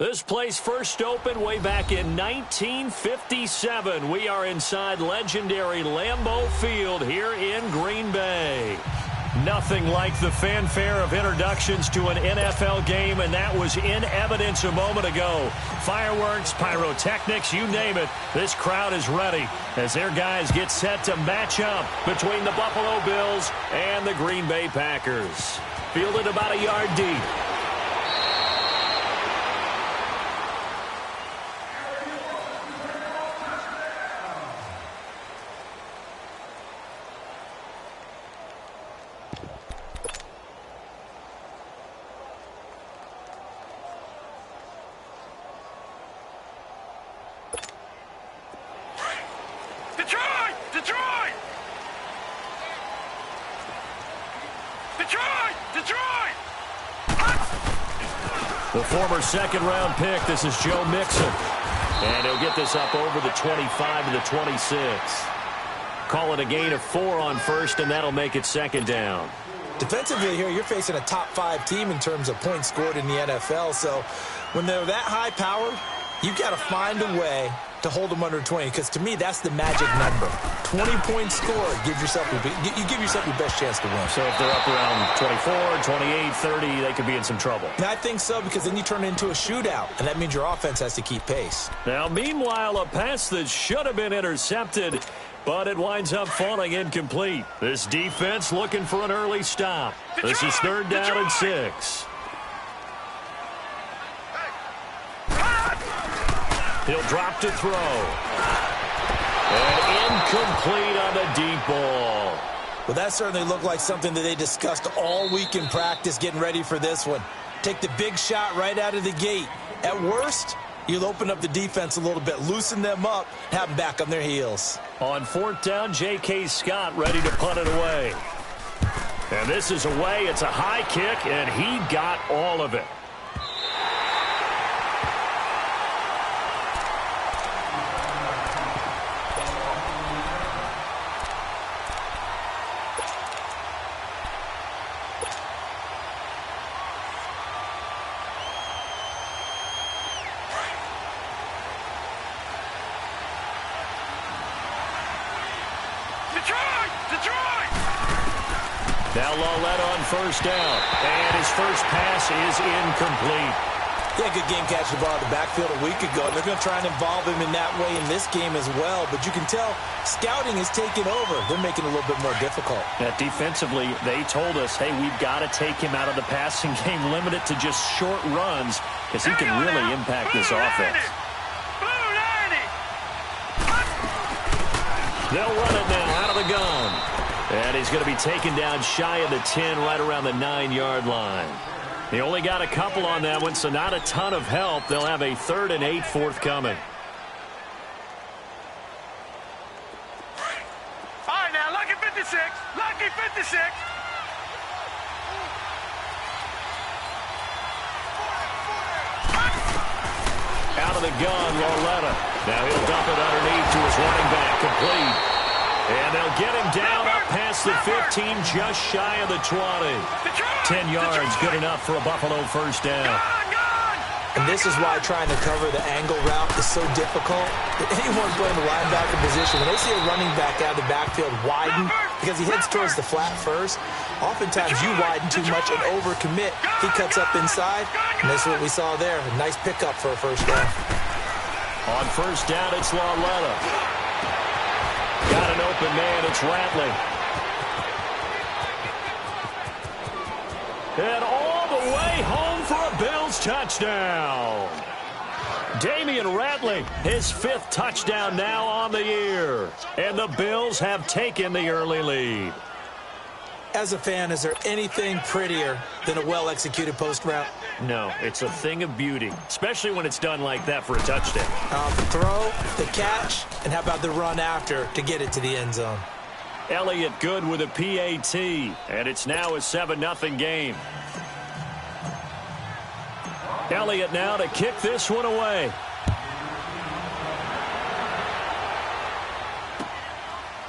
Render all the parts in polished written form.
This place first opened way back in 1957. We are inside legendary Lambeau Field here in Green Bay. Nothing like the fanfare of introductions to an NFL game, and that was in evidence a moment ago. Fireworks, pyrotechnics, you name it. This crowd is ready as their guys get set to match up between the Buffalo Bills and the Green Bay Packers. Fielded about a yard deep. The former second-round pick, this is Joe Mixon. And he'll get this up over the 25 to the 26. Call it a gain of 4 on first, and that'll make it second down. Defensively here, you're facing a top-5 team in terms of points scored in the NFL. So when they're that high-powered, you've got to find a way to hold them under 20, because to me, that's the magic number. 20-point score, you give yourself your best chance to win. So if they're up around 24, 28, 30, they could be in some trouble. And I think so, because then you turn it into a shootout, and that means your offense has to keep pace. Now, meanwhile, a pass that should have been intercepted, but it winds up falling incomplete. This defense looking for an early stop. This is third down and 6. He'll drop to throw. And incomplete on the deep ball. Well, that certainly looked like something that they discussed all week in practice getting ready for this one. Take the big shot right out of the gate. At worst, you'll open up the defense a little bit, loosen them up, have them back on their heels. On fourth down, J.K. Scott ready to punt it away. And this is away. It's a high kick, and he got all of it. Now Lawletta on first down, and his first pass is incomplete. He had a good game catching the ball in the backfield a week ago, and they're going to try and involve him in that way in this game as well. But you can tell scouting is taking over. They're making it a little bit more difficult. That defensively, they told us, hey, we've got to take him out of the passing game, limit it to just short runs, because he can really impact this offense. They'll run it now out of the gun. And he's going to be taken down shy of the 10, right around the 9-yard line. They only got a couple on that one, so not a ton of help. They'll have a 3rd and 8 forthcoming. All right, now, lucky 56. Lucky 56. Out of the gun, Lawletta. Now he'll dump it underneath to his running back, complete. And they'll get him down up past the 15, just shy of the 20. 10 yards, good enough for a Buffalo first down. And this is why trying to cover the angle route is so difficult. Anyone playing the linebacker position, when they see a running back out of the backfield widen, because he heads towards the flat first, oftentimes you widen too much and overcommit. He cuts up inside, and this is what we saw there. A nice pickup for a first down. On first down, it's Lawletta. Got an open man, it's Ratley. And all the way home for a Bills touchdown. Damian Ratley, his 5th touchdown now on the year. And the Bills have taken the early lead. As a fan, is there anything prettier than a well-executed post route? No, it's a thing of beauty, especially when it's done like that for a touchdown. The throw, the catch, and how about the run after to get it to the end zone? Elliott good with a PAT, and it's now a 7-0 game. Elliott now to kick this one away.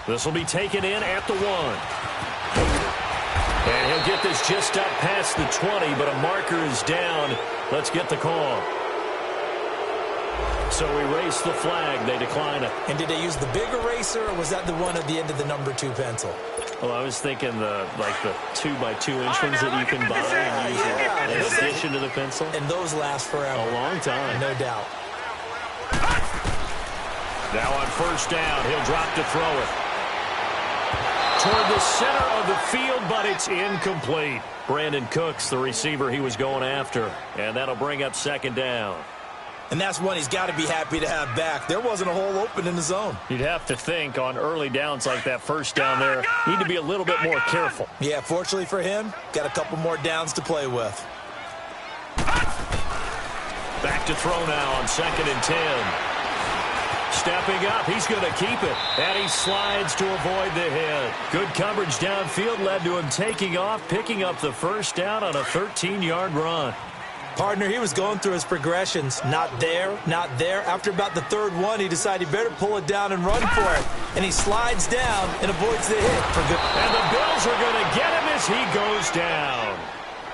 This will be taken in at the 1. And he'll get this just up past the 20, but a marker is down. Let's get the call. So erase the flag. They decline it. And did they use the big eraser, or was that the one at the end of the number 2 pencil? Well, I was thinking the 2x2-inch ones that you can buy and use in addition to the pencil. And those last forever. A long time. No doubt. Now on first down, he'll drop to throw it. Toward the center of the field, but it's incomplete. Brandon Cooks, the receiver he was going after. And that'll bring up second down. And that's one he's got to be happy to have back. There wasn't a hole open in the zone. You'd have to think on early downs like that first down there, need to be a little bit more careful. Yeah, fortunately for him, got a couple more downs to play with. Back to throw now on 2nd and 10. Stepping up, he's going to keep it. And he slides to avoid the hit. Good coverage downfield led to him taking off, picking up the first down on a 13-yard run. Partner, he was going through his progressions. Not there, not there. After about the third one, he decided he better pull it down and run for it. And he slides down and avoids the hit. For good. And the Bills are going to get him as he goes down.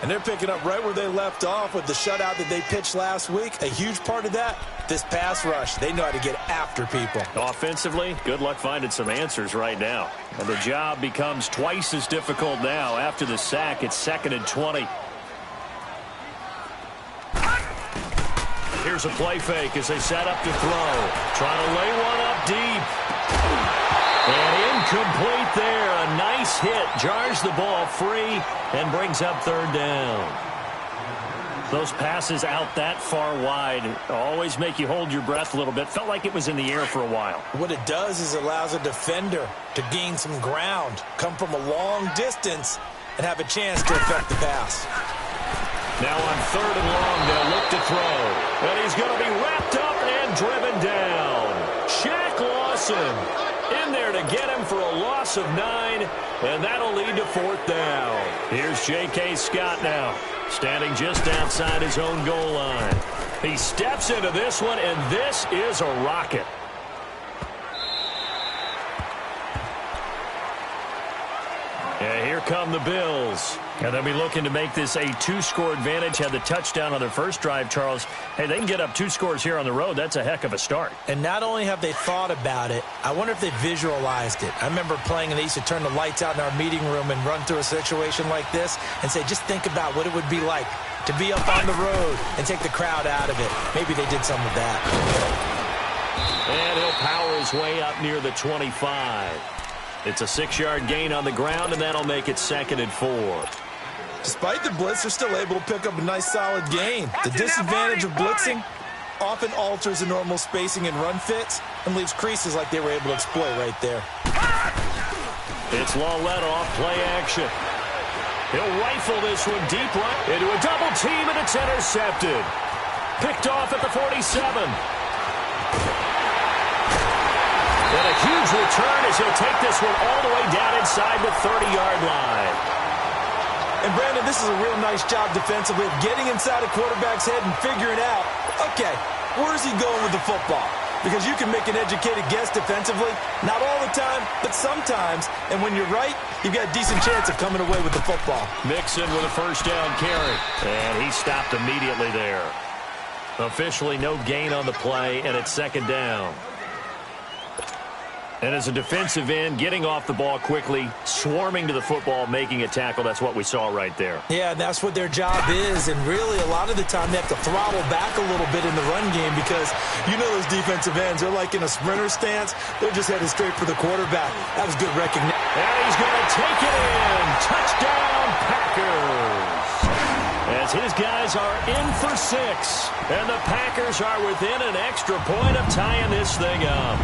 And they're picking up right where they left off with the shutout that they pitched last week. A huge part of that, this pass rush. They know how to get after people. Offensively, good luck finding some answers right now. And the job becomes twice as difficult now. After the sack, it's 2nd and 20. Here's a play fake as they set up to throw. Trying to lay one up deep. And incomplete there. A nice hit. Jars the ball free and brings up third down. Those passes out that far wide always make you hold your breath a little bit. Felt like it was in the air for a while. What it does is it allows a defender to gain some ground, come from a long distance, and have a chance to affect the pass. Now on 3rd and long, they'll look to throw. And he's going to be wrapped up and driven down. Shaq Lawson in there to get him for a loss of 9, and that'll lead to 4th down. Here's J.K. Scott now, standing just outside his own goal line. He steps into this one, and this is a rocket. And here come the Bills. And they'll be looking to make this a 2-score advantage. Had the touchdown on their first drive, Charles. Hey, they can get up 2 scores here on the road. That's a heck of a start. And not only have they thought about it, I wonder if they visualized it. I remember playing, and they used to turn the lights out in our meeting room and run through a situation like this and say, just think about what it would be like to be up on the road and take the crowd out of it. Maybe they did some of that. And he'll power his way up near the 25. It's a 6-yard gain on the ground, and that'll make it 2nd and 4. Despite the blitz, they're still able to pick up a nice, solid gain. The disadvantage of blitzing often alters the normal spacing and run fits and leaves creases like they were able to exploit right there. It's Lawlett off play action. He'll rifle this one deep right into a double team, and it's intercepted. Picked off at the 47. And a huge return as he'll take this one all the way down inside the 30-yard line. And, Brandon, this is a real nice job defensively of getting inside a quarterback's head and figuring out, okay, where's he going with the football? Because you can make an educated guess defensively, not all the time, but sometimes. And when you're right, you've got a decent chance of coming away with the football. Mixon with a first down carry. And he stopped immediately there. Officially no gain on the play, and it's 2nd down. And as a defensive end, getting off the ball quickly, swarming to the football, making a tackle, that's what we saw right there. Yeah, and that's what their job is. And really, a lot of the time, they have to throttle back a little bit in the run game because, you know, those defensive ends, they're like in a sprinter stance. They're just headed straight for the quarterback. That was good recognition. And he's going to take it in. Touchdown, Packers. As his guys are in for 6. And the Packers are within an extra point of tying this thing up.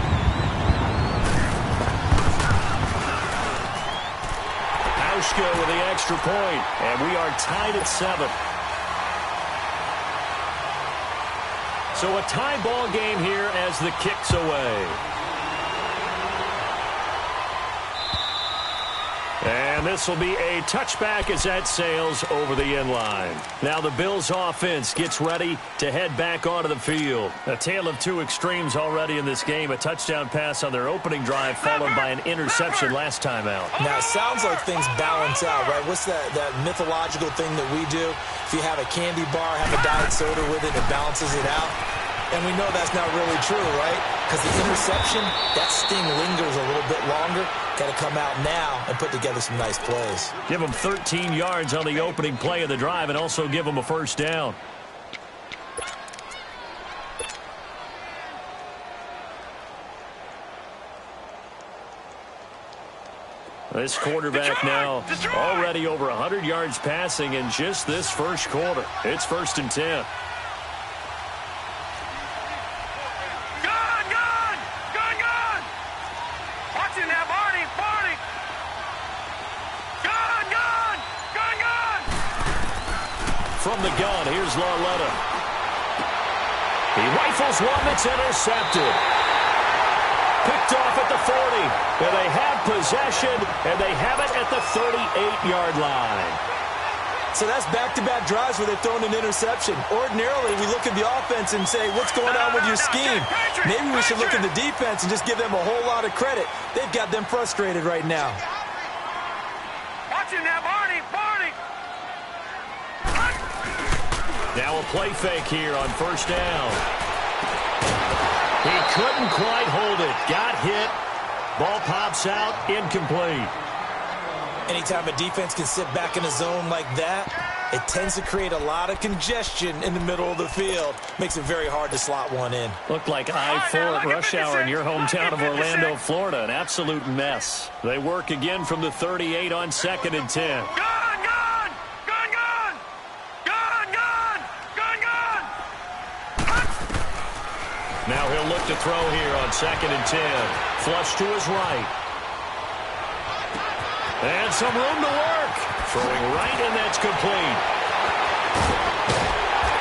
With the extra point, and we are tied at 7. So a tie ball game here as the kick's away. And this will be a touchback as that sails over the end line. Now the Bills offense gets ready to head back onto the field. A tale of 2 extremes already in this game. A touchdown pass on their opening drive followed by an interception last time out. Now it sounds like things balance out, right? What's that mythological thing that we do? If you have a candy bar, have a diet soda with it, it balances it out. And we know that's not really true, right? Because the interception, that sting lingers a little bit longer. Got to come out now and put together some nice plays. Give them 13 yards on the opening play of the drive and also give them a first down. This quarterback now already over 100 yards passing in just this first quarter. It's 1st and 10. From the gun, here's Lauletta. He rifles one that's intercepted. Picked off at the 40. And they have possession, and they have it at the 38-yard line. So that's back-to-back drives where they're throwing an interception. Ordinarily, we look at the offense and say, what's going on with your scheme? Maybe we should look at the defense and just give them a whole lot of credit. They've got them frustrated right now. Watch him now, Barney. Now a play fake here on first down. He couldn't quite hold it. Got hit. Ball pops out. Incomplete. Anytime a defense can sit back in a zone like that, it tends to create a lot of congestion in the middle of the field. Makes it very hard to slot one in. Looked like I-4 at rush hour in your hometown of Orlando, Florida. An absolute mess. They work again from the 38 on 2nd and 10. Now he'll look to throw here on 2nd and 10. Flush to his right. And some room to work. Throwing right, and that's complete.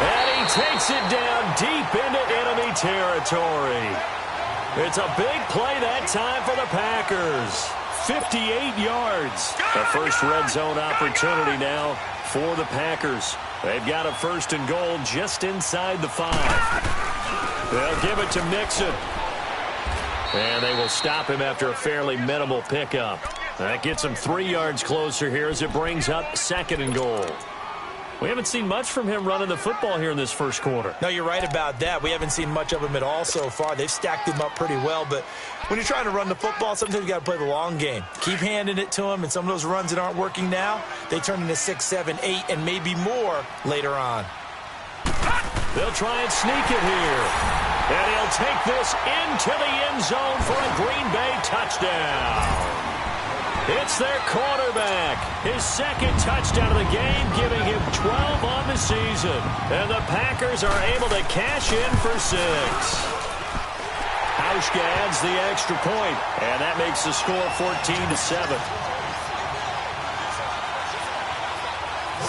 And he takes it down deep into enemy territory. It's a big play that time for the Packers. 58 yards. The first red zone opportunity now for the Packers. They've got a 1st and goal just inside the 5. They'll give it to Mixon. And they will stop him after a fairly minimal pickup. That gets him 3 yards closer here as it brings up 2nd and goal. We haven't seen much from him running the football here in this first quarter. No, you're right about that. We haven't seen much of him at all so far. They've stacked him up pretty well, but when you're trying to run the football, sometimes you got to play the long game. Keep handing it to him, and some of those runs that aren't working now, they turn into 6, 7, 8, and maybe more later on. They'll try and sneak it here. And he'll take this into the end zone for a Green Bay touchdown. It's their quarterback. His 2nd touchdown of the game, giving him 12 on the season. And the Packers are able to cash in for 6. Hauschka adds the extra point, and that makes the score 14-7.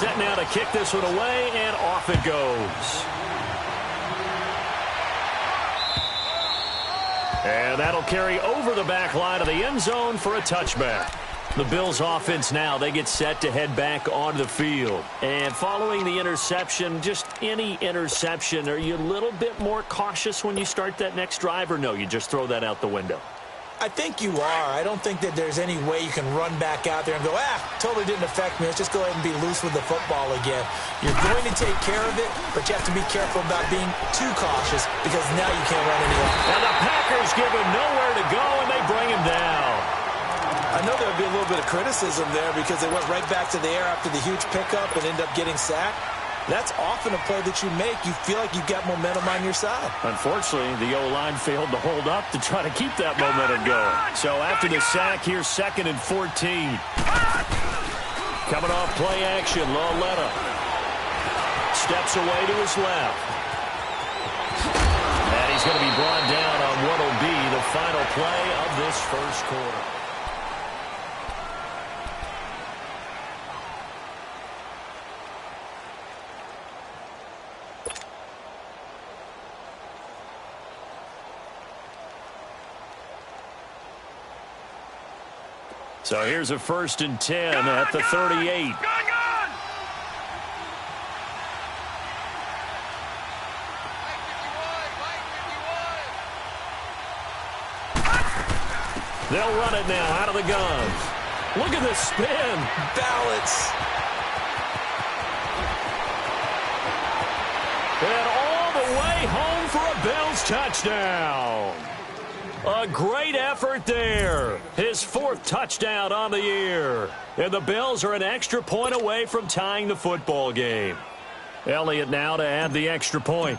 Set now to kick this one away, and off it goes. And that'll carry over the back line of the end zone for a touchback. The Bills offense now, they get set to head back onto the field. And following the interception, just any interception, are you a little bit more cautious when you start that next drive, or no, you just throw that out the window? I think you are. I don't think that there's any way you can run back out there and go, totally didn't affect me. Let's just go ahead and be loose with the football again. You're going to take care of it, but you have to be careful about being too cautious because now you can't run any longer. And the Packers give him nowhere to go, and they bring him down. I know there would be a little bit of criticism there because they went right back to the air after the huge pickup and ended up getting sacked. That's often a play that you make. You feel like you've got momentum on your side. Unfortunately, the O-line failed to hold up to try to keep that momentum going. So after the sack, here's 2nd and 14. Coming off play action, Lauletta steps away to his left. And he's going to be brought down on what will be the final play of this first quarter. So here's a 1st and 10 at the 38. They'll run it now out of the gun. Look at this spin. Balance. And all the way home for a touchdown. A great effort there. His 4th touchdown on the year. And the Bills are an extra point away from tying the football game. Elliott now to add the extra point.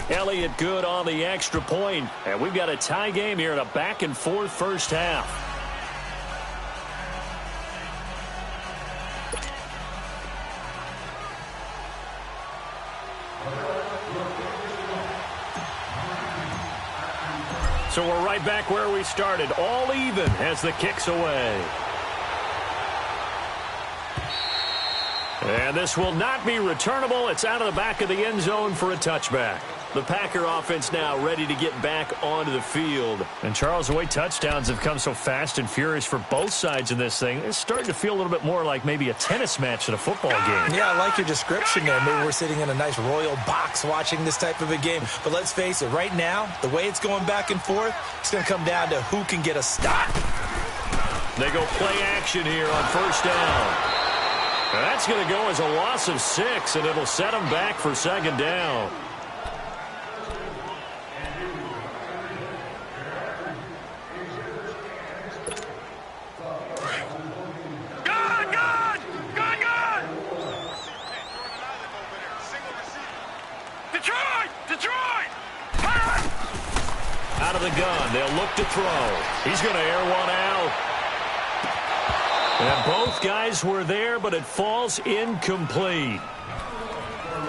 Elliott good on the extra point. And we've got a tie game here in a back-and-forth first half. So we're right back where we started. All even as the kick's away. And this will not be returnable. It's out of the back of the end zone for a touchback. The Packer offense now ready to get back onto the field. And, Charles, the way touchdowns have come so fast and furious for both sides in this thing, it's starting to feel a little bit more like maybe a tennis match than a football game. Yeah, I like your description there. Maybe we're sitting in a nice royal box watching this type of a game. But let's face it, right now, the way it's going back and forth, it's going to come down to who can get a stop. They go play action here on first down. That's going to go as a loss of 6, and it'll set them back for second down. Out of the gun, they'll look to throw. He's going to air one out. And both guys were there, but it falls incomplete.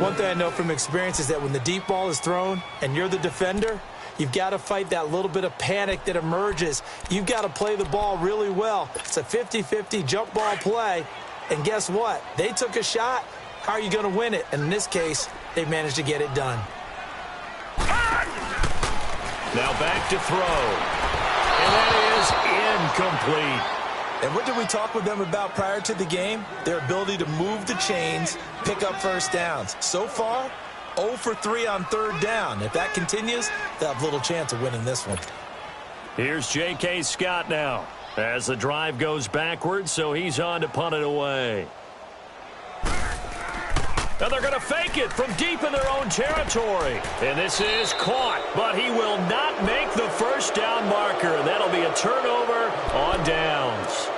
One thing I know from experience is that when the deep ball is thrown and you're the defender, you've got to fight that little bit of panic that emerges. You've got to play the ball really well. It's a 50-50 jump ball play. And guess what? They took a shot. How are you going to win it? And in this case, they managed to get it done. Now back to throw. And that is incomplete. And what did we talk with them about prior to the game? Their ability to move the chains, pick up first downs. So far, 0 for 3 on third down. If that continues, they'll have little chance of winning this one. Here's J.K. Scott now as the drive goes backwards, so he's on to punt it away. Now they're going to fake it from deep in their own territory. And this is caught, but he will not make the first down marker. That'll be a turnover on downs.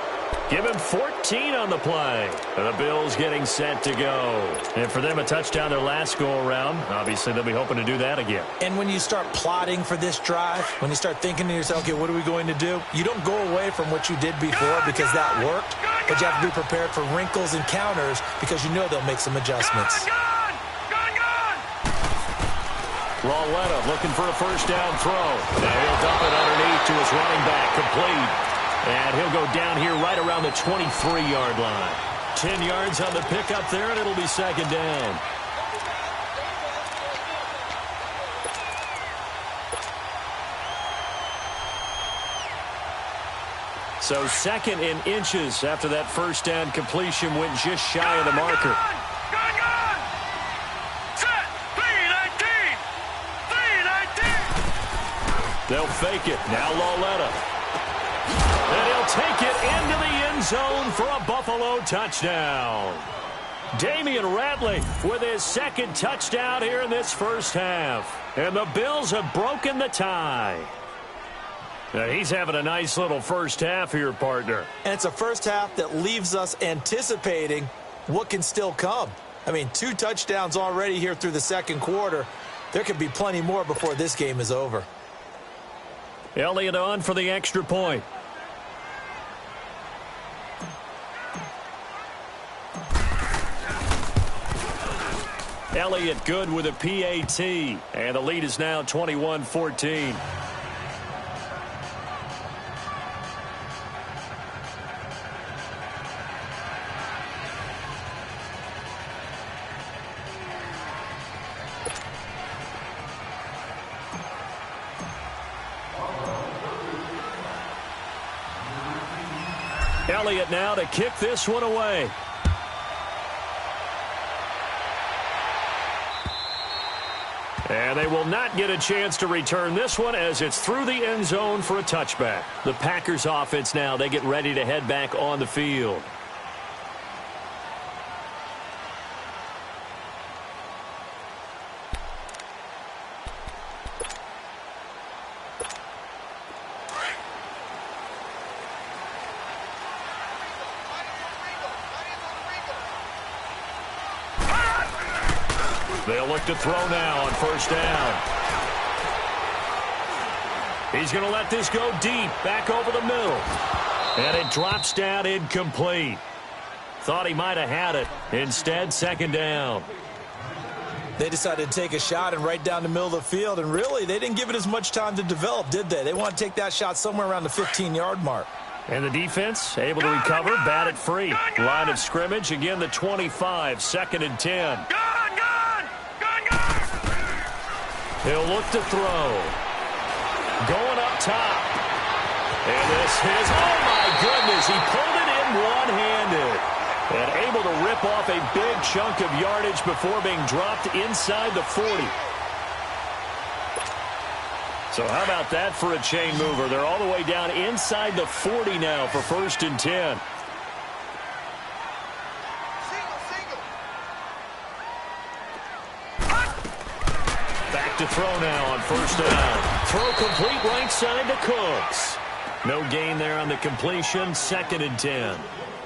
Give him 14 on the play. And the Bills getting set to go. And for them, a touchdown their last go-around. Obviously, they'll be hoping to do that again. And when you start plotting for this drive, when you start thinking to yourself, okay, what are we going to do? You don't go away from what you did before because that worked. But you have to be prepared for wrinkles and counters because you know they'll make some adjustments. Lauletta looking for a first down throw. And he'll dump it underneath to his running back, complete. And he'll go down here right around the 23-yard line. 10 yards on the pickup there, and it'll be second down. So second in inches after that first down completion went just shy of the marker. Set. 3-19. They'll fake it. Now Lauletta. And he'll take it into the end zone for a Buffalo touchdown. Damian Ratley with his second touchdown here in this first half. And the Bills have broken the tie. Now he's having a nice little first half here, partner. And it's a first half that leaves us anticipating what can still come. I mean, 2 touchdowns already here through the second quarter. There could be plenty more before this game is over. Elliott on for the extra point. Elliott good with a PAT. And the lead is now 21-14. Elliott now to kick this one away. And they will not get a chance to return this one as it's through the end zone for a touchback. The Packers offense now, they get ready to head back on the field. They'll look to throw now on first down. He's going to let this go deep, back over the middle. And it drops down incomplete. Thought he might have had it. Instead, second down. They decided to take a shot and right down the middle of the field, and really, they didn't give it as much time to develop, did they? They want to take that shot somewhere around the 15-yard mark. And the defense able to recover, bat it free. Line of scrimmage, again the 25, second and 10. He'll look to throw. Going up top. And this is, oh my goodness, he pulled it in one-handed. And able to rip off a big chunk of yardage before being dropped inside the 40. So how about that for a chain mover? They're all the way down inside the 40 now for first and 10. Back to throw now on first down. Throw complete right side to Cooks. No gain there on the completion, second and 10.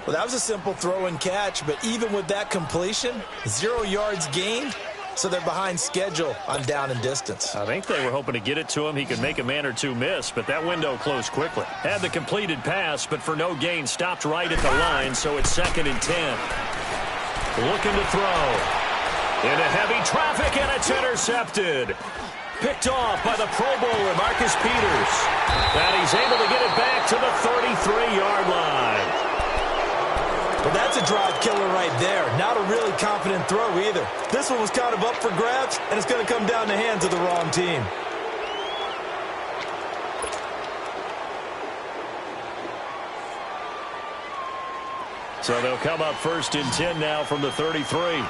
Well, that was a simple throw and catch, but even with that completion, 0 yards gained, so they're behind schedule on down and distance. I think they were hoping to get it to him. He could make a man or two miss, but that window closed quickly. Had the completed pass, but for no gain, stopped right at the line, so it's second and 10. Looking to throw. Into heavy traffic, and it's intercepted. Picked off by the Pro Bowler, Marcus Peters. And he's able to get it back to the 33-yard line. But that's a drive killer right there. Not a really confident throw either. This one was kind of up for grabs, and it's going to come down the hands of the wrong team. So they'll come up first and 10 now from the 33.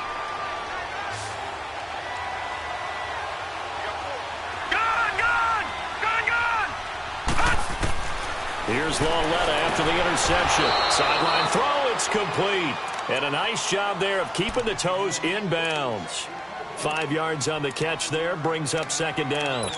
Here's Lauletta after the interception. Sideline throw, it's complete. And a nice job there of keeping the toes in bounds. 5 yards on the catch there, brings up second down.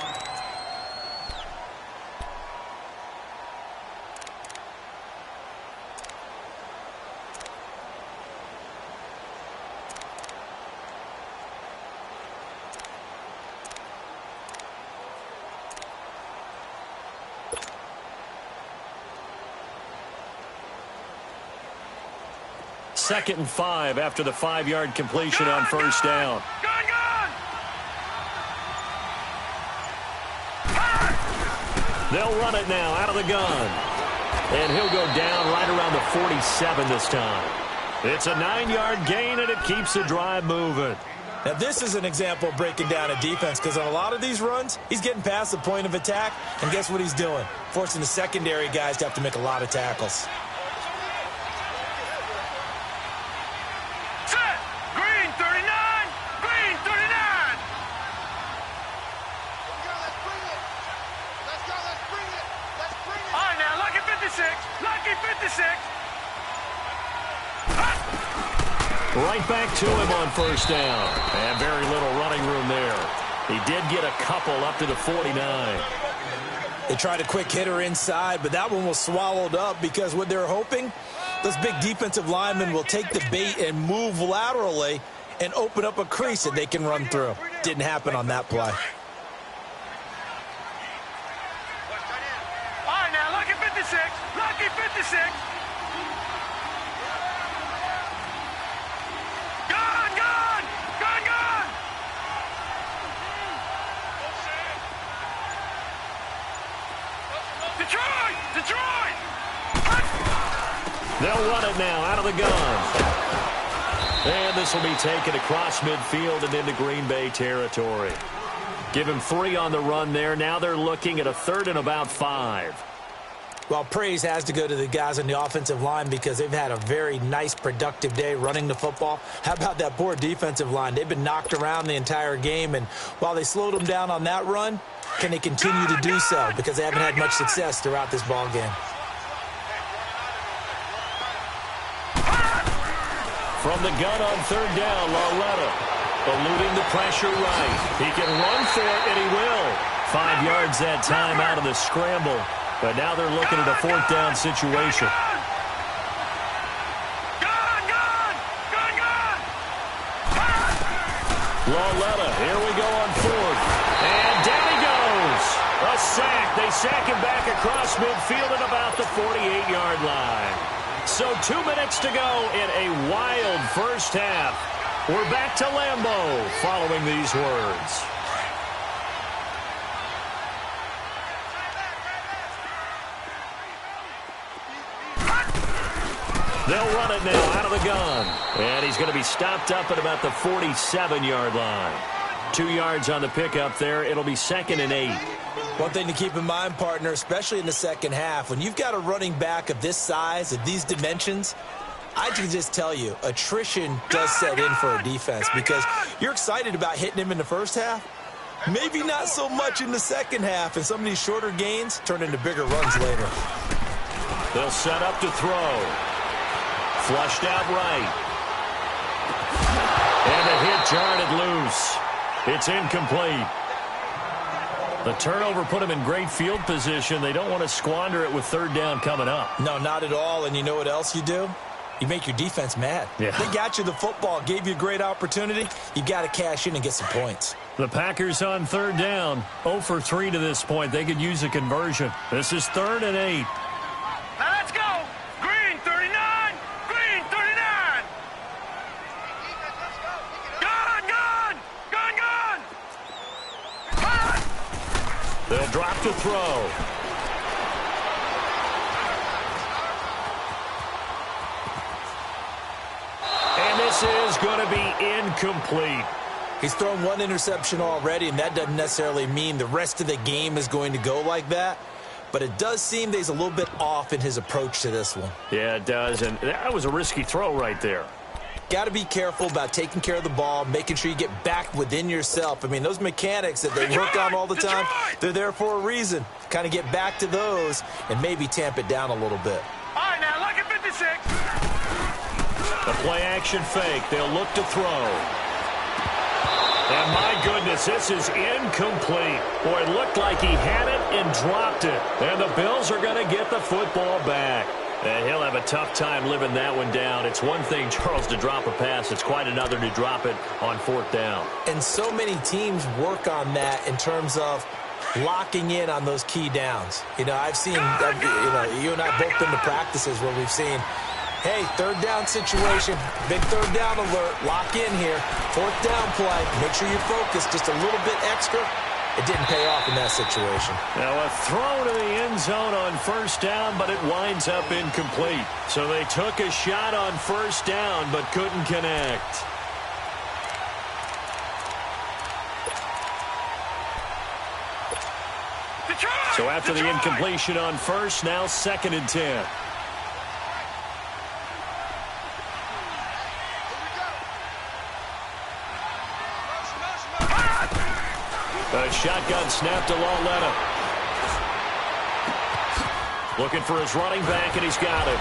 Second and 5 after the 5-yard completion on first down. They'll run it now out of the gun. And he'll go down right around the 47 this time. It's a 9-yard gain, and it keeps the drive moving. Now, this is an example of breaking down a defense, because on a lot of these runs, he's getting past the point of attack, and guess what he's doing? Forcing the secondary guys to have to make a lot of tackles. Right back to him on first down. And very little running room there. He did get a couple up to the 49. They tried a quick hitter inside, but that one was swallowed up because what they're hoping, those big defensive linemen will take the bait and move laterally and open up a crease that they can run through. Didn't happen on that play. All right, now, lucky 56. Lucky 56. They'll run it now out of the gun. And this will be taken across midfield and into Green Bay territory. Give him 3 on the run there. Now they're looking at a 3rd and about 5. Well, praise has to go to the guys on the offensive line because they've had a very nice, productive day running the football. How about that poor defensive line? They've been knocked around the entire game, and while they slowed them down on that run, can they continue to do so? Because they haven't had much success throughout this ball game. From the gun on 3rd down, Lauletta eluding the pressure right. He can run for it, and he will. 5 yards that time out of the scramble. But now they're looking at a 4th down situation. Lauletta, here we go on fourth. And down he goes. A sack. They sack him back across midfield at about the 48-yard line. So 2 minutes to go in a wild first half. We're back to Lambeau following these words. They'll run it now out of the gun. And he's going to be stopped up at about the 47-yard line. 2 yards on the pickup there. It'll be 2nd and 8. One thing to keep in mind, partner, especially in the second half, when you've got a running back of this size, of these dimensions, I can just tell you, attrition does set in for a defense because you're excited about hitting him in the first half. Maybe not so much in the second half, and some of these shorter gains turn into bigger runs later. They'll set up to throw. Flushed out right. And the hit jarred loose. It's incomplete. The turnover put him in great field position. They don't want to squander it with third down coming up. No, not at all. And you know what else you do? You make your defense mad. Yeah. They got you the football, gave you a great opportunity. You got to cash in and get some points. The Packers on third down. 0 for 3 to this point. They could use a conversion. This is 3rd and 8. Now let's go. Green 39. Green 39. Gun, gun. Gun, gun. They'll drop to throw. And this is going to be incomplete. He's thrown one interception already, and that doesn't necessarily mean the rest of the game is going to go like that. But it does seem that he's a little bit off in his approach to this one. Yeah, it does. And that was a risky throw right there. Got to be careful about taking care of the ball, making sure you get back within yourself. I mean, those mechanics that they work on all the time, they're there for a reason. Kind of get back to those and maybe tamp it down a little bit. All right, now look at 56. The play action fake. They'll look to throw. And my goodness, this is incomplete. Boy, it looked like he had it and dropped it. And the Bills are going to get the football back. And he'll have a tough time living that one down. It's one thing, Charles, to drop a pass. It's quite another to drop it on 4th down. And so many teams work on that in terms of locking in on those key downs. You know, I've seen, you and I both been to practices where we've seen, hey, 3rd down situation, big 3rd down alert, lock in here, 4th down play, make sure you focus just a little bit extra. It didn't pay off in that situation. Now a throw to the end zone on 1st down, but it winds up incomplete. So they took a shot on 1st down, but couldn't connect. So after the incompletion on 1st, now 2nd and 10. A shotgun snap to Lauletta. Looking for his running back, and he's got it.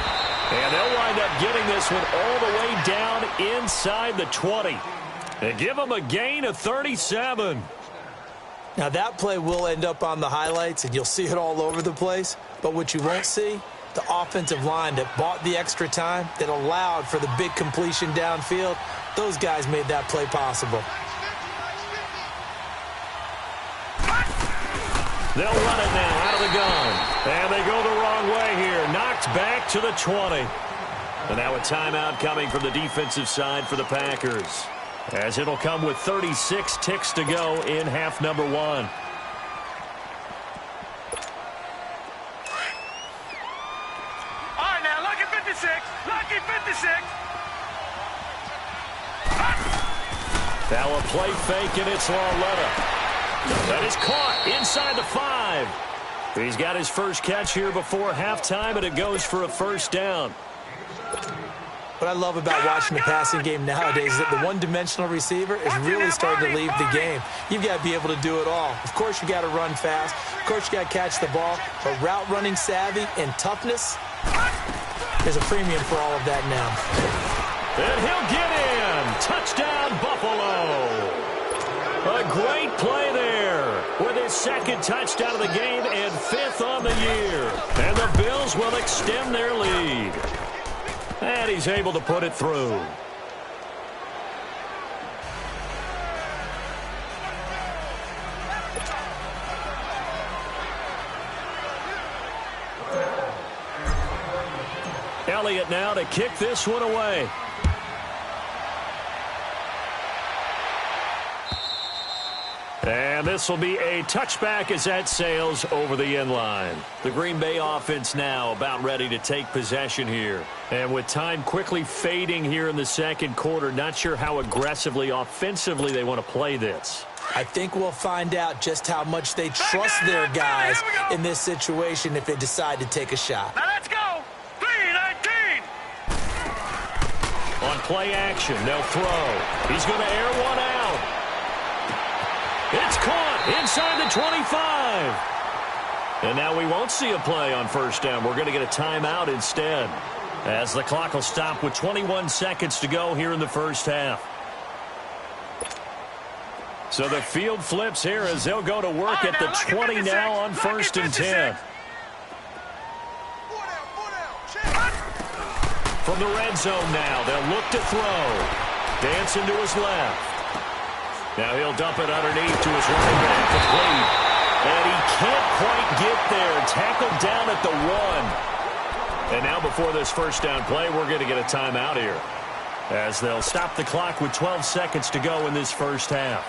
And they'll wind up getting this one all the way down inside the 20. They give him a gain of 37. Now, that play will end up on the highlights, and you'll see it all over the place. But what you won't see, the offensive line that bought the extra time, that allowed for the big completion downfield, those guys made that play possible. They'll run it now out of the gun. And they go the wrong way here. Knocked back to the 20. And now a timeout coming from the defensive side for the Packers, as it'll come with 36 ticks to go in half number 1. All right, now look at 56. Lucky 56. Now a play fake, and it's Lauletta. That is caught inside the 5. He's got his first catch here before halftime, and it goes for a 1st down. What I love about watching the passing game nowadays is that the one-dimensional receiver is really starting to leave the game. You've got to be able to do it all. Of course, you got to run fast. Of course, you got to catch the ball. But route running savvy and toughness, there's a premium for all of that now. And he'll get in. Touchdown, Buffalo. A great play there with his 2nd touchdown of the game and 5th on the year. And the Bills will extend their lead. And he's able to put it through. Elliott now to kick this one away. And this will be a touchback as that sails over the end line. The Green Bay offense now about ready to take possession here. And with time quickly fading here in the second quarter, not sure how aggressively, offensively they want to play this. I think we'll find out just how much they trust their guys in this situation if they decide to take a shot. Now let's go. 3-19. On play action, they'll throw. He's going to air one out. It's caught inside the 25. And now we won't see a play on first down. We're going to get a timeout instead, as the clock will stop with 21 seconds to go here in the first half. So the field flips here as they'll go to work at the 20 now on 1st and 10. From the red zone now, they'll look to throw. Dancing to his left. Now he'll dump it underneath to his running back, complete. And he can't quite get there. Tackled down at the 1. And now before this first down play, we're going to get a timeout here, as they'll stop the clock with 12 seconds to go in this first half.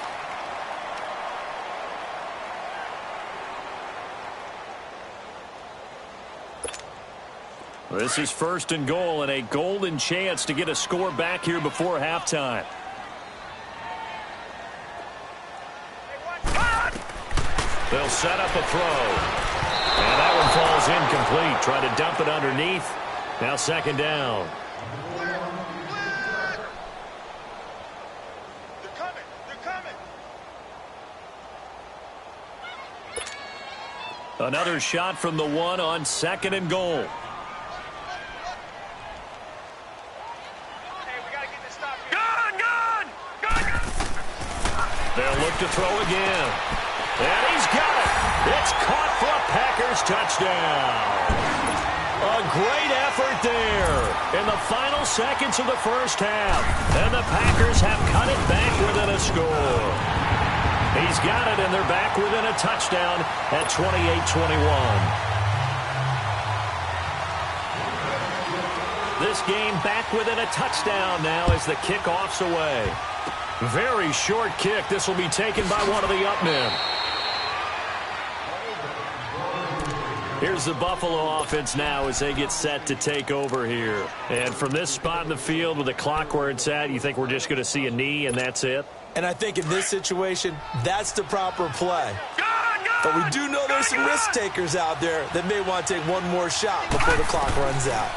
This is 1st and goal, and a golden chance to get a score back here before halftime. They'll set up a throw. And that one falls incomplete. Try to dump it underneath. Now 2nd down. They're coming. They're coming. Another shot from the 1 on 2nd and goal. They'll look to throw again. And he's got it. It's caught for a Packers touchdown. A great effort there in the final seconds of the first half. And the Packers have cut it back within a score. He's got it, and they're back within a touchdown at 28-21. This game back within a touchdown now as the kickoff's away. Very short kick. This will be taken by one of the up men. Here's the Buffalo offense now as they get set to take over here. And from this spot in the field with the clock where it's at, you think we're just going to see a knee and that's it? And I think in this situation, that's the proper play. But we do know there's some risk takers out there that may want to take one more shot before the clock runs out.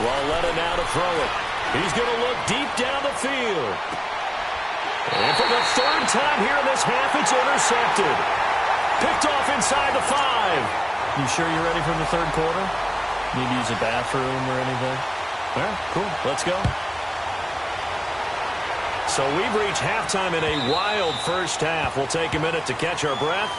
Well, let it now to throw it. He's going to look deep down the field. And for the 3rd time here in this half, it's intercepted. Picked off inside the 5. You sure you're ready for the 3rd quarter? Need to use a bathroom or anything? All right, cool. Let's go. So we've reached halftime in a wild first half. We'll take a minute to catch our breath.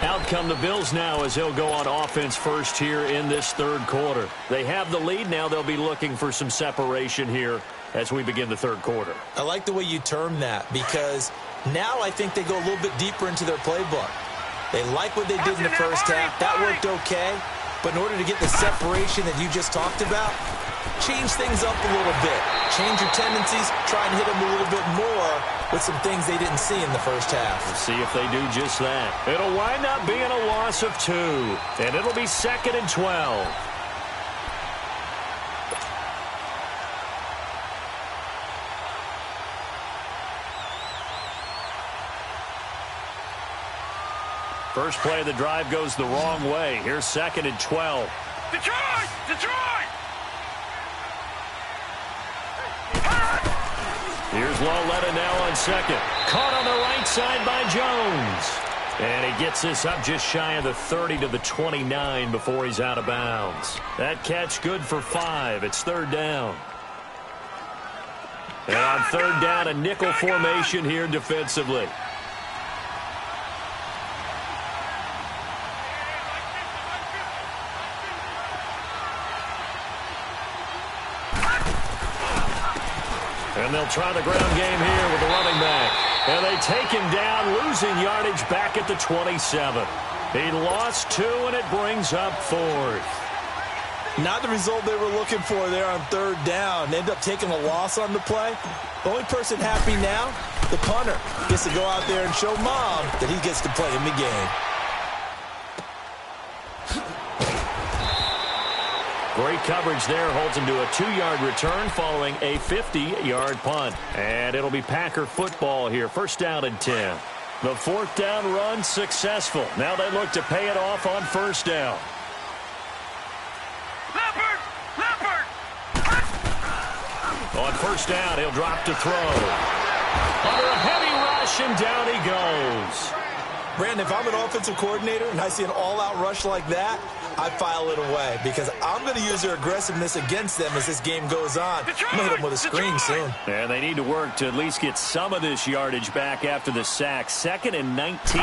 Out come the Bills now as they'll go on offense first here in this 3rd quarter. They have the lead. Now they'll be looking for some separation here as we begin the 3rd quarter. I like the way you term that, because now I think they go a little bit deeper into their playbook. They like what they did in the first half. That worked okay. But in order to get the separation that you just talked about, change things up a little bit. Change your tendencies. Try and hit them a little bit more with some things they didn't see in the first half. We'll see if they do just that. It'll wind up being a loss of 2. And it'll be 2nd and 12. First play of the drive goes the wrong way. Here's 2nd and 12. Detroit! Detroit! Here's Lauletta now on 2nd. Caught on the right side by Jones. And he gets this up just shy of the 30 to the 29 before he's out of bounds. That catch good for 5. It's 3rd down. And on 3rd down, a nickel formation here defensively. And they'll try the ground game here with the running back. And they take him down, losing yardage back at the 27. He lost 2, and it brings up 4th. Not the result they were looking for there on third down. They ended up taking a loss on the play. The only person happy now, the punter, gets to go out there and show Mom that he gets to play in the game. Great coverage there, holds him to a 2-yard return following a 50-yard punt. And it'll be Packer football here, first down and 10. The fourth down run successful. Now they look to pay it off on first down. On first down, he'll drop to throw. Under a heavy rush, and down he goes. Brandon, if I'm an offensive coordinator and I see an all-out rush like that, I file it away because I'm going to use their aggressiveness against them as this game goes on. I'm going to hit them with a screen soon. And they need to work to at least get some of this yardage back after the sack. 2nd and 19.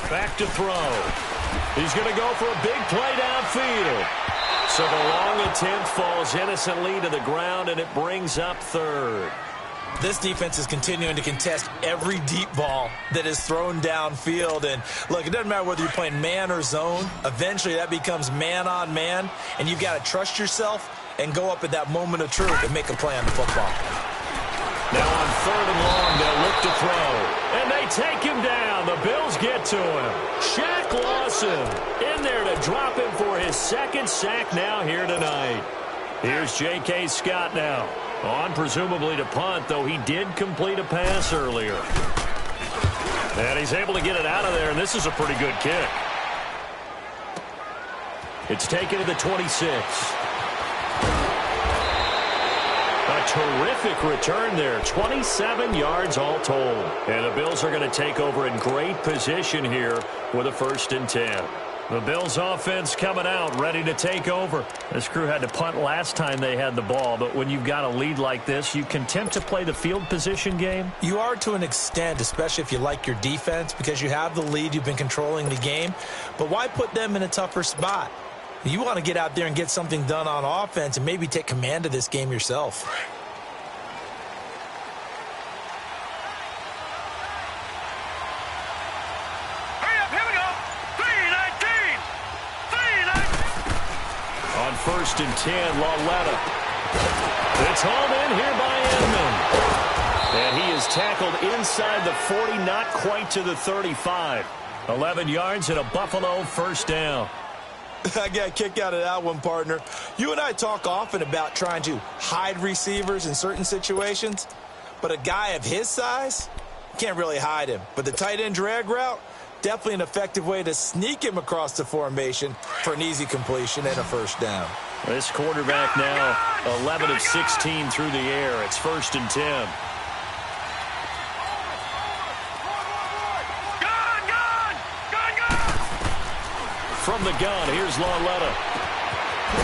Back to throw. He's going to go for a big play downfield. So the long attempt falls innocently to the ground, and it brings up third. This defense is continuing to contest every deep ball that is thrown downfield. And, look, it doesn't matter whether you're playing man or zone. Eventually that becomes man on man, and you've got to trust yourself and go up at that moment of truth and make a play on the football. Now on 3rd and long, they'll look to throw. And they take him down. The Bills get to him. Shaq Lawson in there to drop him for his 2nd sack now here tonight. Here's J.K. Scott now. On presumably to punt, though he did complete a pass earlier. And he's able to get it out of there, and this is a pretty good kick. It's taken to the 26. A terrific return there. 27 yards all told. And the Bills are going to take over in great position here with a 1st and 10. The Bills offense coming out, ready to take over. This crew had to punt last time they had the ball, but when you've got a lead like this, you can attempt to play the field position game. You are to an extent, especially if you like your defense, because you have the lead, you've been controlling the game. But why put them in a tougher spot? You want to get out there and get something done on offense and maybe take command of this game yourself. Hurry up, here we go. 3-19. 3-19. On 1st and 10, Lauletta. It's hauled in here by Edmond. And he is tackled inside the 40, not quite to the 35. 11 yards and a Buffalo 1st down. I got a kick out of that one, partner. You and I talk often about trying to hide receivers in certain situations, but a guy of his size, can't really hide him. But the tight end drag route, definitely an effective way to sneak him across the formation for an easy completion and a 1st down. This quarterback now 11 of 16 through the air. It's 1st and 10. From the gun, here's Lauletta.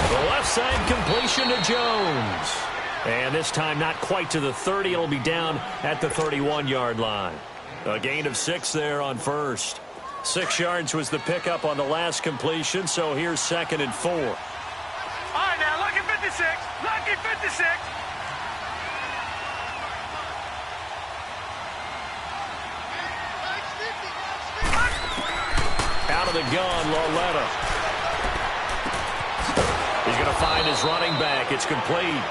The left side completion to Jones. And this time not quite to the 30. It'll be down at the 31-yard line. A gain of 6 there on 1st. 6 yards was the pickup on the last completion, so here's 2nd and 4. All right, now, lucky 56. Lucky 56. Out of the gun, Lauletta. He's going to find his running back. It's complete.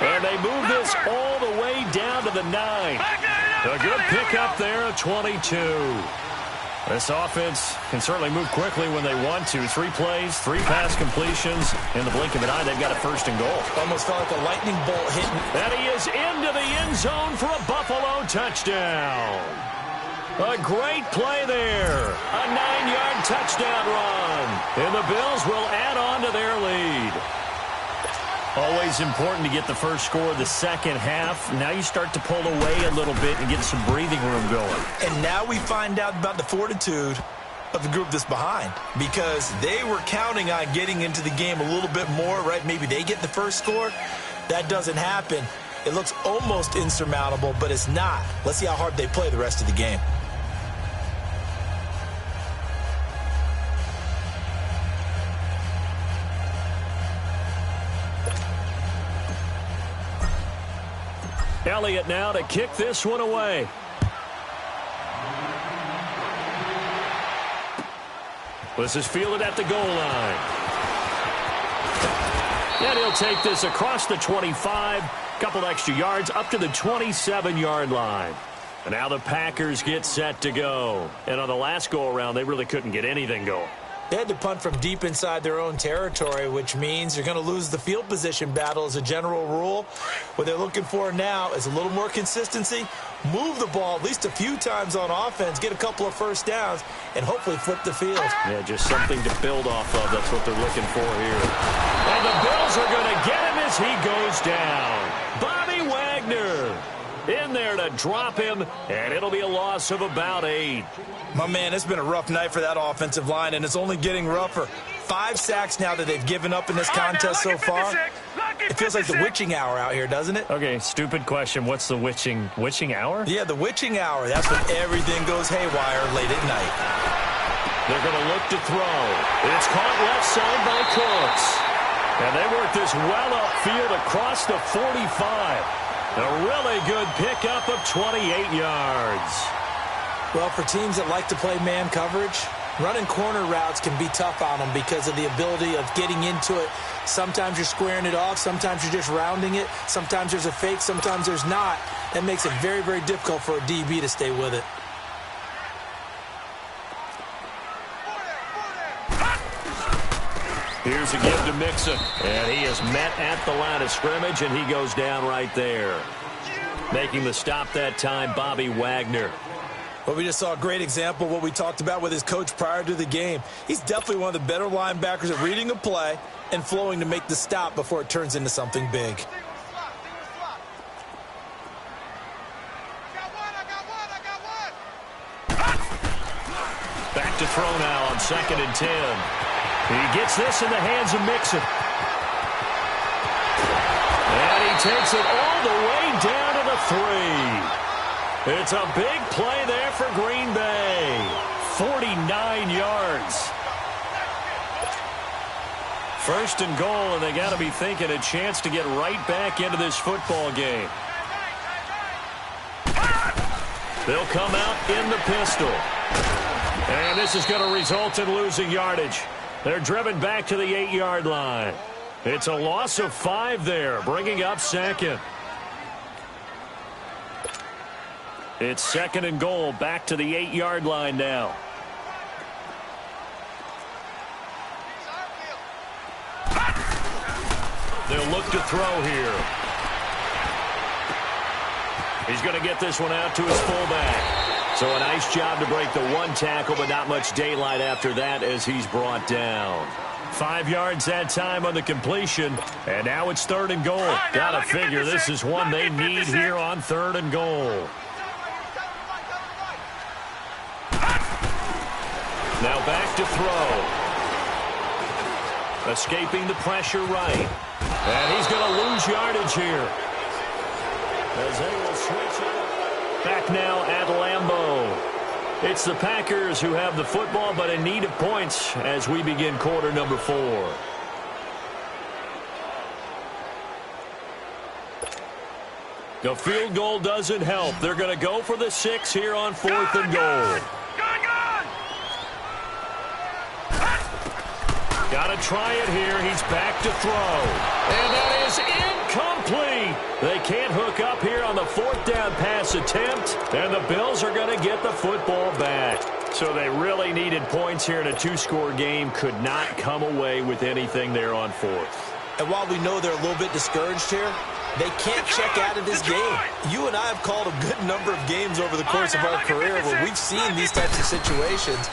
And they move this all the way down to the 9. A good pickup there at 22. This offense can certainly move quickly when they want to. 3 plays, 3 pass completions. In the blink of an eye, they've got a 1st and goal. Almost felt like a lightning bolt hitting. And he is into the end zone for a Buffalo touchdown. A great play there. A 9-yard touchdown run. And the Bills will add on to their lead. Always important to get the first score of the second half. Now you start to pull away a little bit and get some breathing room going. And now we find out about the fortitude of the group that's behind, because they were counting on getting into the game a little bit more, right? Maybe they get the first score. That doesn't happen. It looks almost insurmountable, but it's not. Let's see how hard they play the rest of the game. Elliott now to kick this one away. This is fielded at the goal line. And he'll take this across the 25, couple extra yards up to the 27-yard line. And now the Packers get set to go. And on the last go-around, they really couldn't get anything going. They had to punt from deep inside their own territory, which means you're going to lose the field position battle as a general rule. What they're looking for now is a little more consistency, move the ball at least a few times on offense, get a couple of first downs, and hopefully flip the field. Yeah, just something to build off of. That's what they're looking for here. And the Bills are going to get him as he goes down. Bobby Wagner in there to drop him, and it'll be a loss of about 8. My man, it's been a rough night for that offensive line, and it's only getting rougher. 5 sacks now that they've given up in this contest so far. It feels like the witching hour out here, doesn't it? Okay, stupid question. What's the witching hour? Yeah, the witching hour. That's when everything goes haywire late at night. They're going to look to throw. It's caught left side by Cooks. And they work this well upfield across the 45. A really good pickup of 28 yards. Well, for teams that like to play man coverage, running corner routes can be tough on them because of the ability of getting into it. Sometimes you're squaring it off. Sometimes you're just rounding it. Sometimes there's a fake. Sometimes there's not. That makes it very, very difficult for a DB to stay with it. Here's a give to Mixon, and he is met at the line of scrimmage, and he goes down right there. Making the stop that time, Bobby Wagner. Well, we just saw a great example of what we talked about with his coach prior to the game. He's definitely one of the better linebackers at reading a play and flowing to make the stop before it turns into something big. Back to throw now on 2nd and 10. He gets this in the hands of Mixon. And he takes it all the way down to the 3. It's a big play there for Green Bay. 49 yards. 1st and goal, and they got to be thinking a chance to get right back into this football game. They'll come out in the pistol. And this is going to result in losing yardage. They're driven back to the 8-yard line. It's a loss of 5 there, bringing up 2nd. It's 2nd and goal, back to the 8-yard line now. They'll look to throw here. He's going to get this one out to his fullback. So a nice job to break the 1 tackle, but not much daylight after that as he's brought down. 5 yards that time on the completion, and now it's 3rd and goal. Got to figure this is one they need here on 3rd and goal. Now back to throw. Escaping the pressure right. And he's going to lose yardage here. As they will switch it. Back now at Lambeau. It's the Packers who have the football, but in need of points as we begin quarter number 4. The field goal doesn't help. They're going to go for the 6 here on 4th and goal. Got to try it here. He's back to throw. And that is incomplete. They can't hook up here on the 4th down pass attempt. And the Bills are going to get the football back. So they really needed points here in a 2-score game. Could not come away with anything there on 4th. And while we know they're a little bit discouraged here, they can't check out of this game. You and I have called a good number of games over the course of our career where we've seen these types of situations.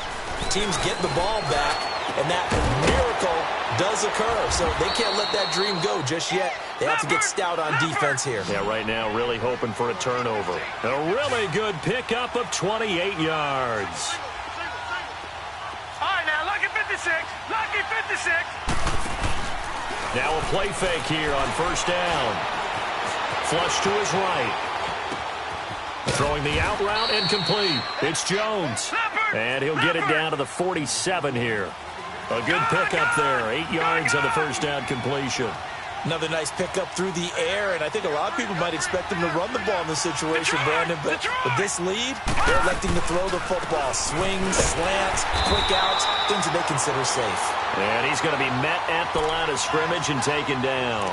Teams get the ball back, and that miracle does occur. So they can't let that dream go just yet. They have to get stout on defense here. Yeah, right now really hoping for a turnover. A really good pickup of 28 yards. All right, now, lucky 56. Lucky 56. Now a play fake here on 1st down. Flush to his right. Throwing the out route and complete. It's Jones. And he'll get it down to the 47 here. A good pickup there. 8 yards on the 1st down completion. Another nice pickup through the air, and I think a lot of people might expect him to run the ball in this situation, Brandon, but with this lead, they're electing to throw the football. Swings, slants, quick outs, things that they consider safe. And he's going to be met at the line of scrimmage and taken down.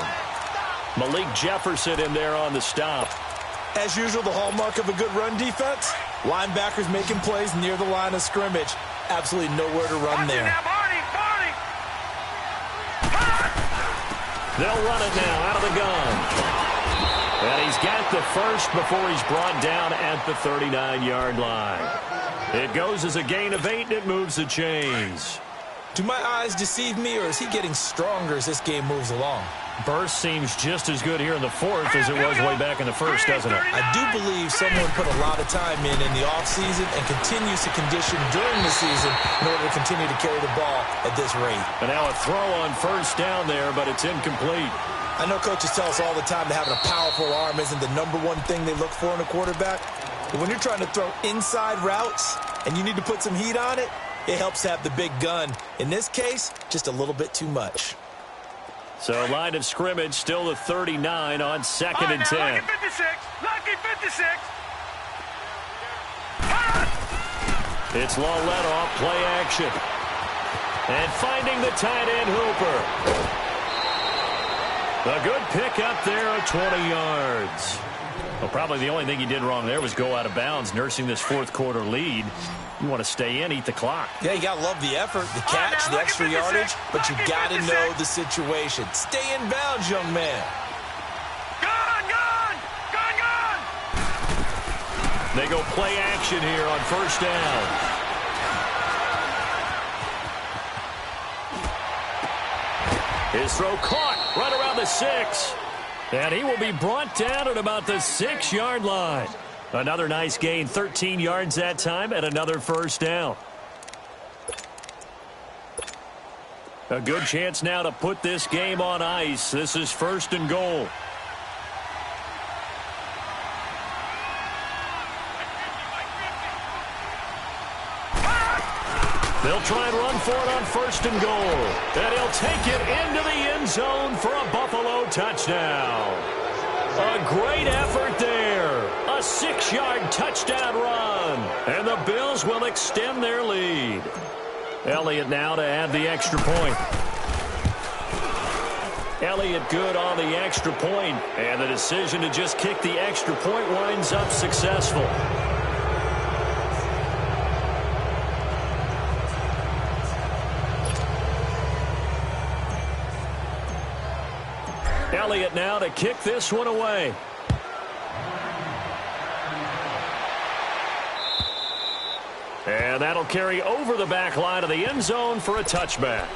Malik Jefferson in there on the stop. As usual, the hallmark of a good run defense, linebackers making plays near the line of scrimmage. Absolutely nowhere to run there. They'll run it now out of the gun. And he's got the first before he's brought down at the 39-yard line. It goes as a gain of 8, and it moves the chains. Do my eyes deceive me, or is he getting stronger as this game moves along? Burst seems just as good here in the fourth as it was way back in the first, doesn't it? I do believe someone put a lot of time in the offseason and continues to condition during the season in order to continue to carry the ball at this rate. And now a throw on first down there, but it's incomplete. I know coaches tell us all the time that having a powerful arm isn't the number one thing they look for in a quarterback. But when you're trying to throw inside routes and you need to put some heat on it, it helps to have the big gun. In this case, just a little bit too much. So line of scrimmage still the 39 on 2nd and 10. Lucky 56. Lucky 56. It's long let off, play action. And finding the tight end Hooper. A good pick up there at 20 yards. Well, probably the only thing he did wrong there was go out of bounds, nursing this fourth quarter lead. You want to stay in, eat the clock. Yeah, you got to love the effort, the catch, the extra yardage, but you got to know the situation. Stay in bounds, young man. Gone! They go play action here on first down. His throw caught right around the 6. And he will be brought down at about the 6-yard line. Another nice gain, 13 yards that time, and another first down. A good chance now to put this game on ice. This is 1st and goal. They'll try and run for it on 1st and goal. And he'll take it into the end zone for a Buffalo touchdown. A great effort there. A 6-yard touchdown run. And the Bills will extend their lead. Elliott now to add the extra point. Elliott good on the extra point. And the decision to just kick the extra point winds up successful. Elliott now to kick this one away. And that'll carry over the back line of the end zone for a touchback.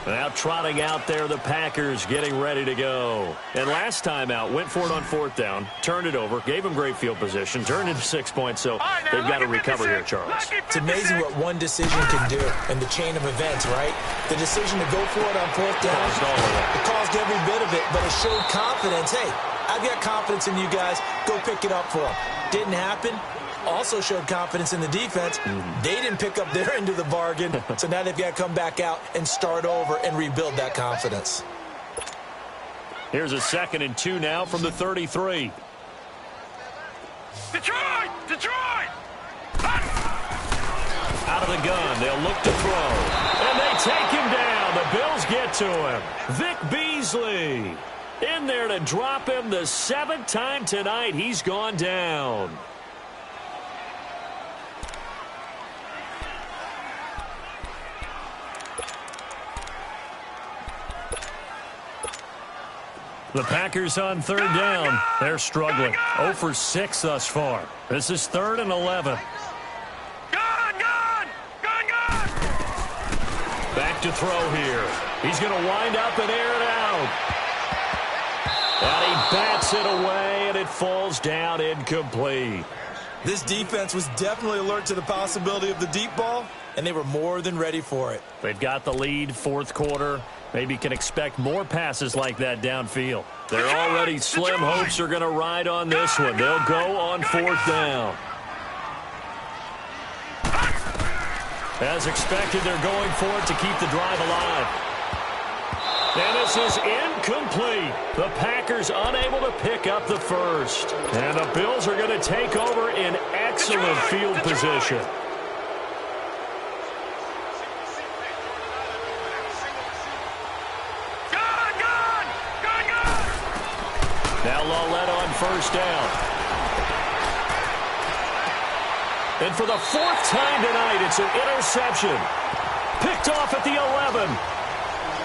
Now trotting out there, the Packers getting ready to go. And last time out, went for it on 4th down, turned it over, gave them great field position, turned into 6 points, so they've got to recover here, Charles. It's amazing what one decision can do in the chain of events, right? The decision to go for it on 4th down, it caused every bit of it, but it showed confidence. Hey, I've got confidence in you guys. Go pick it up for them. Didn't happen. Also showed confidence in the defense. They didn't pick up their end of the bargain, so now they've got to come back out and start over and rebuild that confidence. Here's a 2nd and 2 now from the 33. Detroit! Out of the gun, they'll look to throw. And they take him down. The Bills get to him. Vic Beasley in there to drop him the 7th time tonight. He's gone down. The Packers on 3rd down. They're struggling. 0 for 6 thus far. This is 3rd and 11. Back to throw here. He's going to wind up and air it out. And he bats it away, and it falls down incomplete. This defense was definitely alert to the possibility of the deep ball, and they were more than ready for it. They've got the lead, 4th quarter. Maybe can expect more passes like that downfield. They're already slim hopes are going to ride on this one. They'll go on 4th down. As expected, they're going for it to keep the drive alive. And this is incomplete. The Packers unable to pick up the first. And the Bills are going to take over in excellent field position. Now Lawlett on first down. And for the fourth time tonight, it's an interception. Picked off at the 11.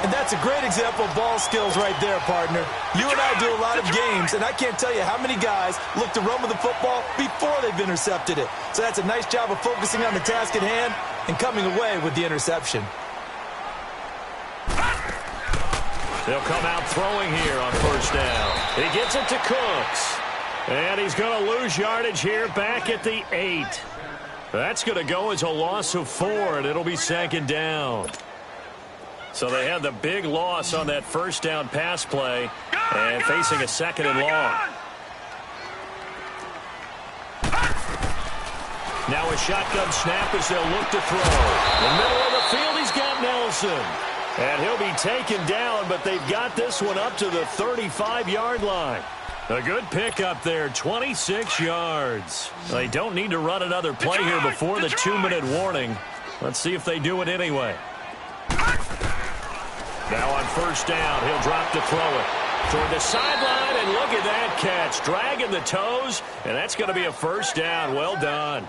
And that's a great example of ball skills right there, partner. You and I do a lot of games, and I can't tell you how many guys look to run with the football before they've intercepted it. So that's a nice job of focusing on the task at hand and coming away with the interception. They'll come out throwing here on first down. He gets it to Cooks. And he's going to lose yardage here back at the 8. That's going to go as a loss of 4, and it'll be second down. So they had the big loss on that first down pass play and facing a second and long. Now a shotgun snap as they'll look to throw. In the middle of the field, he's got Nelson. And he'll be taken down, but they've got this one up to the 35-yard line. A good pickup there, 26 yards. They don't need to run another play here before the 2-minute warning. Let's see if they do it anyway. Now on first down, he'll drop to throw it. Toward the sideline, and look at that catch. Dragging the toes, and that's going to be a first down. Well done.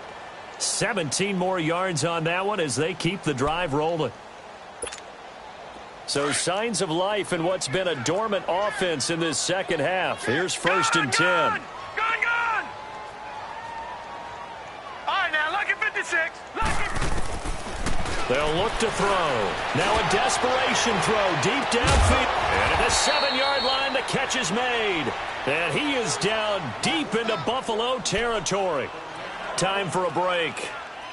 17 more yards on that one as they keep the drive rolling. So signs of life in what's been a dormant offense in this second half. Here's first and 10. Gone! All right, now, lucky 56. They'll look to throw. Now a desperation throw deep downfield. And at the 7-yard line, the catch is made. And he is down deep into Buffalo territory. Time for a break.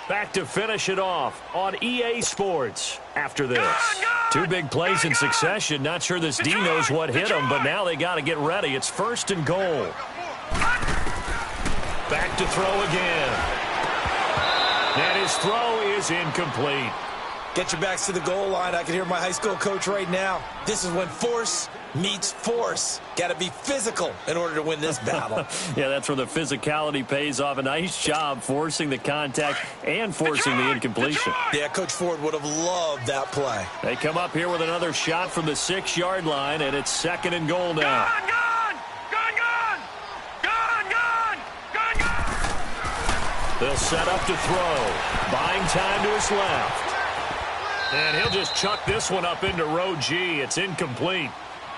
Back to finish it off on EA Sports after this. Two big plays in succession. Not sure this D knows what hit him, but now they got to get ready. It's first and goal. Back to throw again. And his throw is incomplete. Get your backs to the goal line. I can hear my high school coach right now. This is when force meets force. Got to be physical in order to win this battle. Yeah, that's where the physicality pays off. A nice job forcing the contact and forcing the incompletion. Yeah, Coach Ford would have loved that play. They come up here with another shot from the 6-yard line, and it's second and goal now. They'll set up to throw. Buying time to his left. And he'll just chuck this one up into row G. It's incomplete.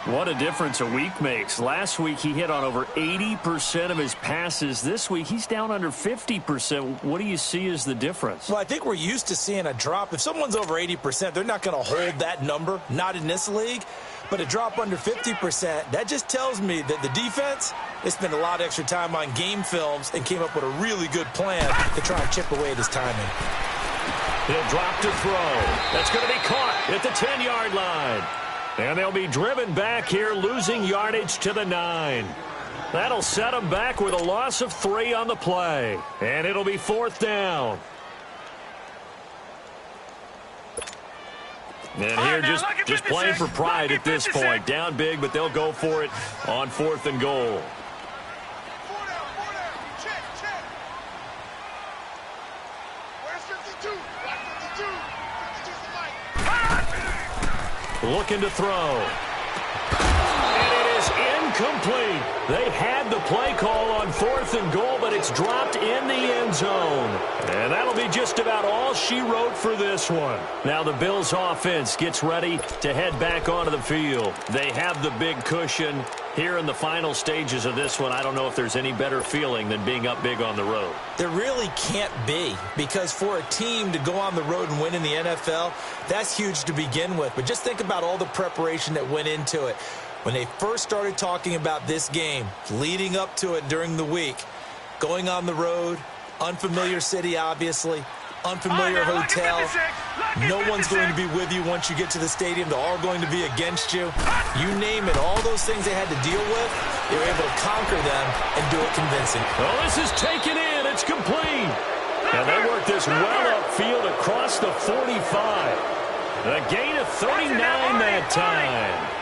What a difference a week makes. Last week he hit on over 80% of his passes. This week he's down under 50%. What do you see as the difference? Well, I think we're used to seeing a drop. If someone's over 80%, they're not going to hold that number. Not in this league. But a drop under 50%, that just tells me that the defense, they spent a lot of extra time on game films and came up with a really good plan to try and chip away at his timing. He'll drop to throw. That's going to be caught at the 10-yard line. And they'll be driven back here, losing yardage to the 9. That'll set them back with a loss of 3 on the play. And it'll be fourth down. And here just playing for pride at this point. Down big, but they'll go for it on fourth and goal. Looking to throw. And it is incomplete. They had the play call on fourth and goal, but it's dropped in the end zone. And that'll be just about all she wrote for this one. Now the Bills offense gets ready to head back onto the field. They have the big cushion. Here in the final stages of this one, I don't know if there's any better feeling than being up big on the road. There really can't be, because for a team to go on the road and win in the NFL, that's huge to begin with. But just think about all the preparation that went into it. When they first started talking about this game, leading up to it during the week, going on the road, unfamiliar city, obviously, unfamiliar hotel. No one's going to be with you once you get to the stadium. They're all going to be against you. You name it, all those things they had to deal with, they were able to conquer them and do it convincing. Oh, this is taken in. It's complete. And they worked this well upfield across the 45. A gain of 39 that time.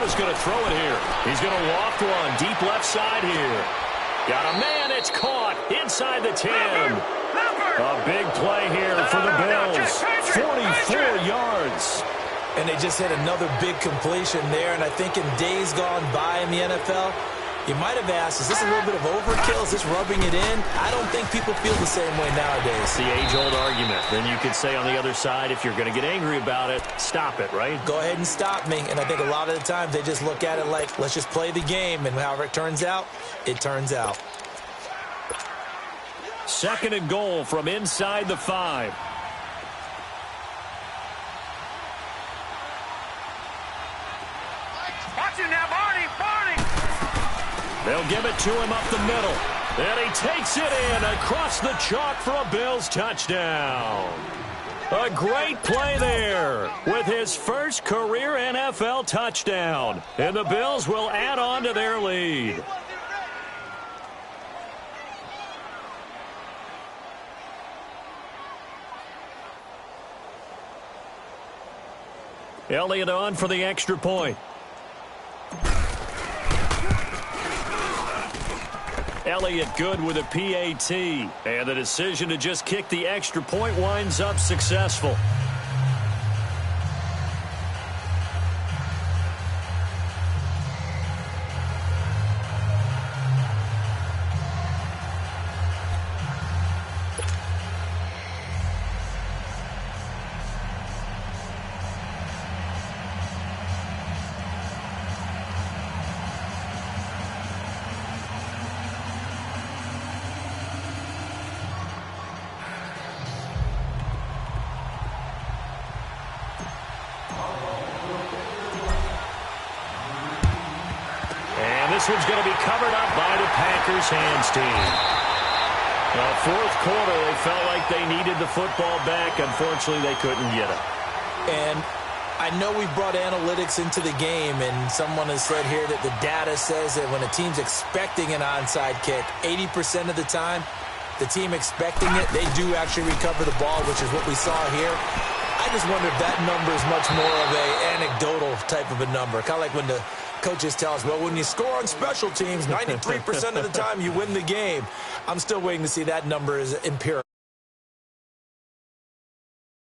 is going to throw it here. He's going to loft one deep left side here. Got a man. It's caught inside the 10. A big play here for the Bills. 44 yards. And they just hit another big completion there. And I think in days gone by in the NFL, you might have asked, is this a little bit of overkill? Is this rubbing it in? I don't think people feel the same way nowadays. The age-old argument. Then you could say on the other side, if you're going to get angry about it, stop it, right? Go ahead and stop me. And I think a lot of the times they just look at it like, let's just play the game. And however it turns out, it turns out. 2nd and goal from inside the 5. Watch it now, Barney. They'll give it to him up the middle. And he takes it in across the chalk for a Bills touchdown. A great play there with his first career NFL touchdown. And the Bills will add on to their lead. Elliott on for the extra point. Elliott good with a PAT. And the decision to just kick the extra point winds up successful. This one's going to be covered up by the Packers hands team. Now, 4th quarter, they felt like they needed the football back. Unfortunately, they couldn't get it. And I know we brought analytics into the game, and someone has said here that the data says that when a team's expecting an onside kick, 80% of the time, the team expecting it, they do actually recover the ball, which is what we saw here. I just wonder if that number is much more of an anecdotal type of a number. Kind of like when the coaches tell us, well, when you score on special teams, 93% of the time you win the game. I'm still waiting to see that number is empirical.